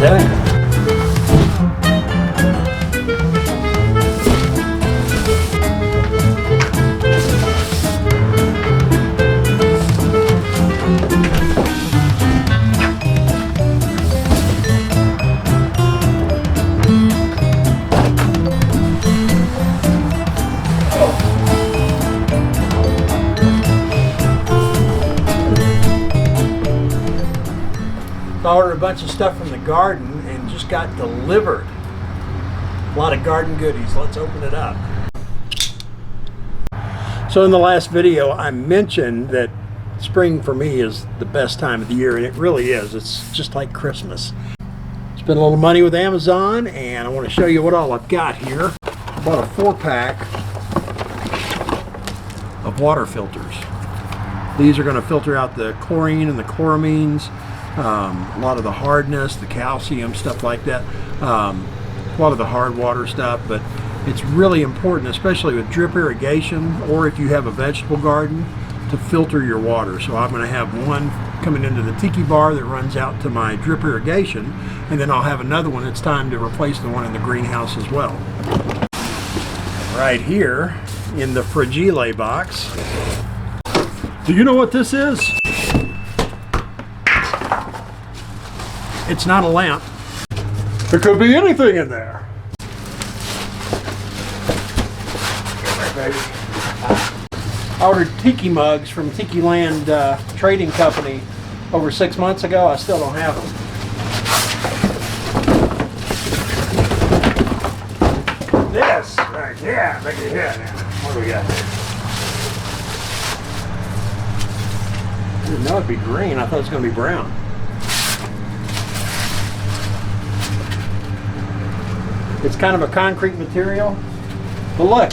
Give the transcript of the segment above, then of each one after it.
day. I ordered a bunch of stuff from the garden and just got delivered. A lot of garden goodies. Let's open it up. So in the last video, I mentioned that spring for me is the best time of the year, and it really is. It's just like Christmas. Spent a little money with Amazon, and I want to show you what all I've got here. I bought a 4-pack of water filters. These are going to filter out the chlorine and the chloramines. A lot of the hardness, the calcium, stuff like that. A lot of the hard water stuff, but it's really important, especially with drip irrigation or if you have a vegetable garden, to filter your water. So I'm going to have one coming into the tiki bar that runs out to my drip irrigation, and then I'll have another one. It's time to replace the one in the greenhouse as well. Right here in the Fra G-Lei box. Do you know what this is? It's not a lamp. There could be anything in there. I ordered tiki mugs from Tiki Land Trading Company over 6 months ago. I still don't have them. This right here. Look at here now. What do we got here? I didn't know it'd be green. I thought it was going to be brown. It's kind of a concrete material, but look,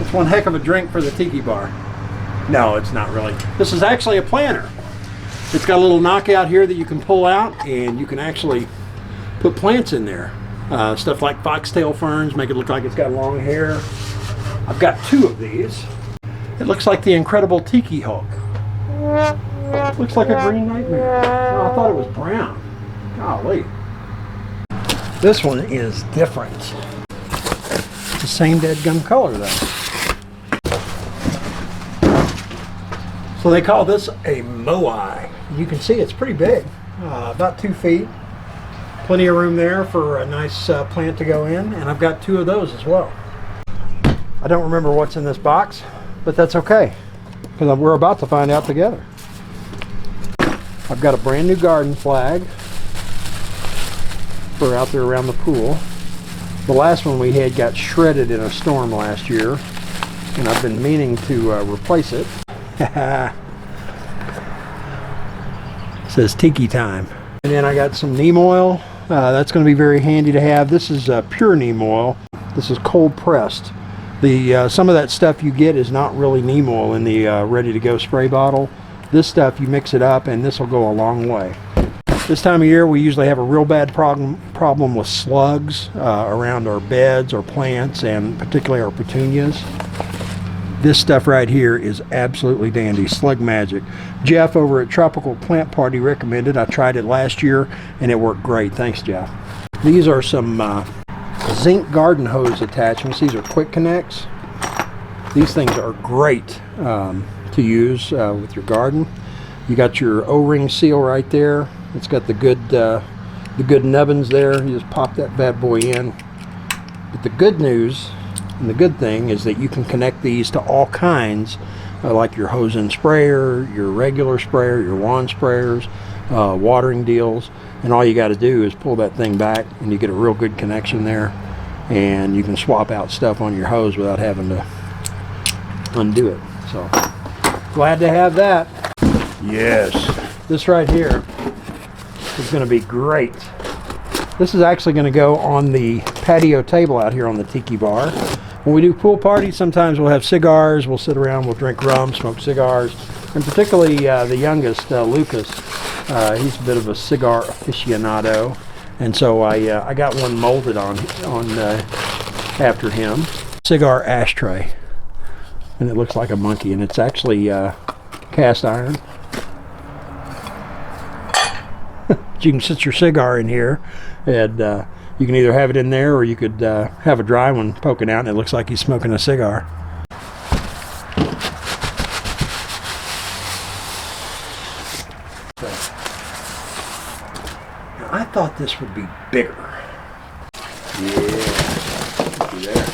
it's one heck of a drink for the tiki bar. No, it's not really. This is actually a planter. It's got a little knockout here that you can pull out, and you can actually put plants in there. Stuff like foxtail ferns, make it look like it's got long hair. I've got 2 of these. It looks like the incredible Tiki Hulk. It looks like a green nightmare. No, I thought it was brown. Golly. This one is different. It's the same dead-gum color though. So they call this a Moai. You can see it's pretty big, about 2 feet. Plenty of room there for a nice plant to go in, and I've got 2 of those as well. I don't remember what's in this box, but that's okay, because we're about to find out together. I've got a brand new garden flag for out there around the pool. The last one we had got shredded in a storm last year, and I've been meaning to replace it. It says Tiki time. And then I got some neem oil. That's going to be very handy to have. This is pure neem oil. This is cold pressed. Some of that stuff you get is not really neem oil in the ready to go spray bottle. This stuff you mix it up, and this will go a long way. This time of year we usually have a real bad problem with slugs around our beds or plants, and particularly our petunias. This stuff right here is absolutely dandy. Slug magic. Jeff over at Tropical Plant Party recommended. I tried it last year and it worked great. Thanks, Jeff. These are some zinc garden hose attachments. These are quick connects. These things are great to use with your garden. You got your O-ring seal right there. It's got the good nubbins there. You just pop that bad boy in. But the good news and the good thing is that you can connect these to all kinds, like your hose and sprayer, your regular sprayer, your wand sprayers, watering deals, and all you got to do is pull that thing back and you get a real good connection there, and you can swap out stuff on your hose without having to undo it. So glad to have that. Yes, this right here is going to be great. This is actually going to go on the patio table out here on the tiki bar. When we do pool parties, sometimes we'll have cigars, we'll sit around, we'll drink rum, smoke cigars, and particularly the youngest, Lucas, he's a bit of a cigar aficionado, and so I got one molded on after him. Cigar ashtray, and it looks like a monkey, and it's actually cast iron. But you can sit your cigar in here, and you can either have it in there or you could have a dry one poking out and it looks like he's smoking a cigar. Now, I thought this would be bigger. Yeah, looky there.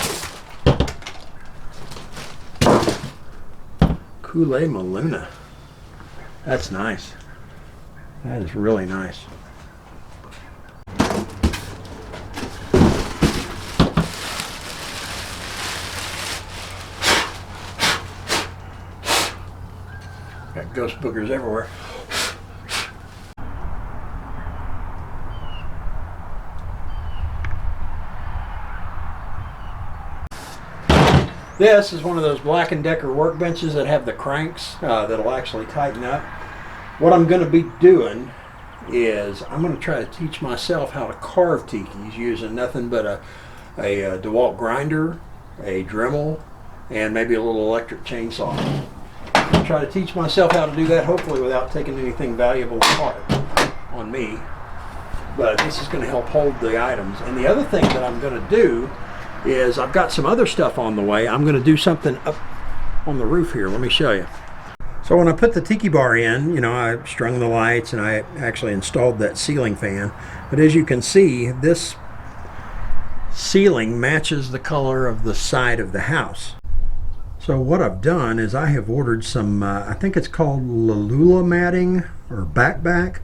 Okule Maluna. That's nice. That is really nice. Got ghost boogers everywhere. This is one of those Black & Decker workbenches that have the cranks that'll actually tighten up. What I'm going to be doing is I'm going to try to teach myself how to carve tikis using nothing but a DeWalt grinder, a Dremel, and maybe a little electric chainsaw. I'm going to try to teach myself how to do that, hopefully without taking anything valuable apart on me. But this is going to help hold the items. And the other thing that I'm going to do is I've got some other stuff on the way. I'm going to do something up on the roof here. Let me show you. So when I put the tiki bar in, you know, I strung the lights and I actually installed that ceiling fan. But as you can see, this ceiling matches the color of the side of the house. So what I've done is I have ordered some, I think it's called Aloha matting or backback.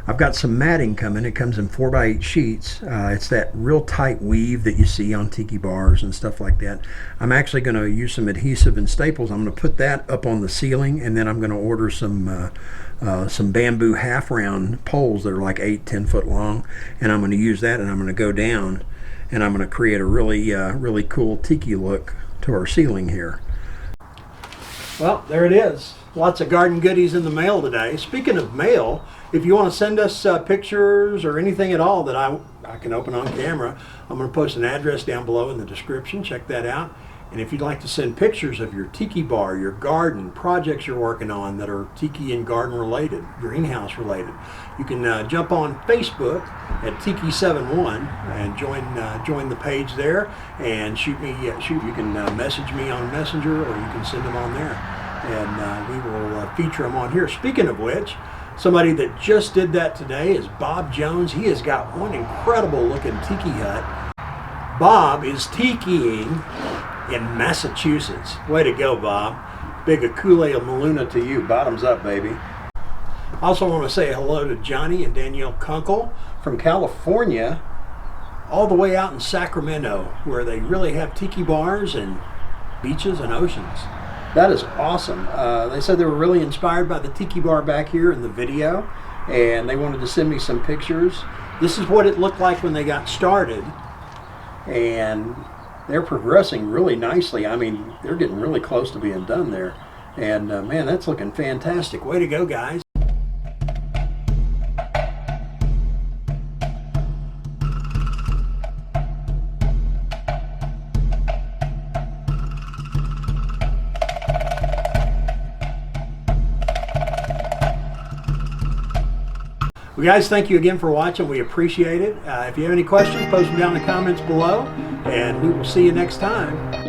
I've got some matting coming. It comes in 4x8 sheets. It's that real tight weave that you see on tiki bars and stuff like that. I'm actually going to use some adhesive and staples. I'm going to put that up on the ceiling, and then I'm going to order some bamboo half round poles that are like 8-10 foot long, and I'm going to use that, and I'm going to go down and I'm going to create a really cool tiki look to our ceiling here. Well, there it is. Lots of garden goodies in the mail today. Speaking of mail, if you want to send us pictures or anything at all that I can open on camera, I'm going to post an address down below in the description. Check that out. And if you'd like to send pictures of your tiki bar, your garden, projects you're working on that are tiki and garden related, greenhouse related, you can jump on Facebook at Tiki71 and join the page there and you can message me on Messenger, or you can send them on there, and we will feature them on here. Speaking of which, somebody that just did that today is Bob Jones. He has got one incredible looking tiki hut. Bob is tikiing in Massachusetts. Way to go, Bob. Big Okule Maluna to you. Bottoms up, baby. I also want to say hello to Johnny and Danielle Kunkel from California, all the way out in Sacramento, where they really have tiki bars and beaches and oceans. That is awesome. They said they were really inspired by the tiki bar back here in the video, and they wanted to send me some pictures. This is what it looked like when they got started, and they're progressing really nicely. I mean, they're getting really close to being done there. And man, that's looking fantastic. Way to go, guys. Well, guys, thank you again for watching. We appreciate it. If you have any questions, post them down in the comments below, and we will see you next time.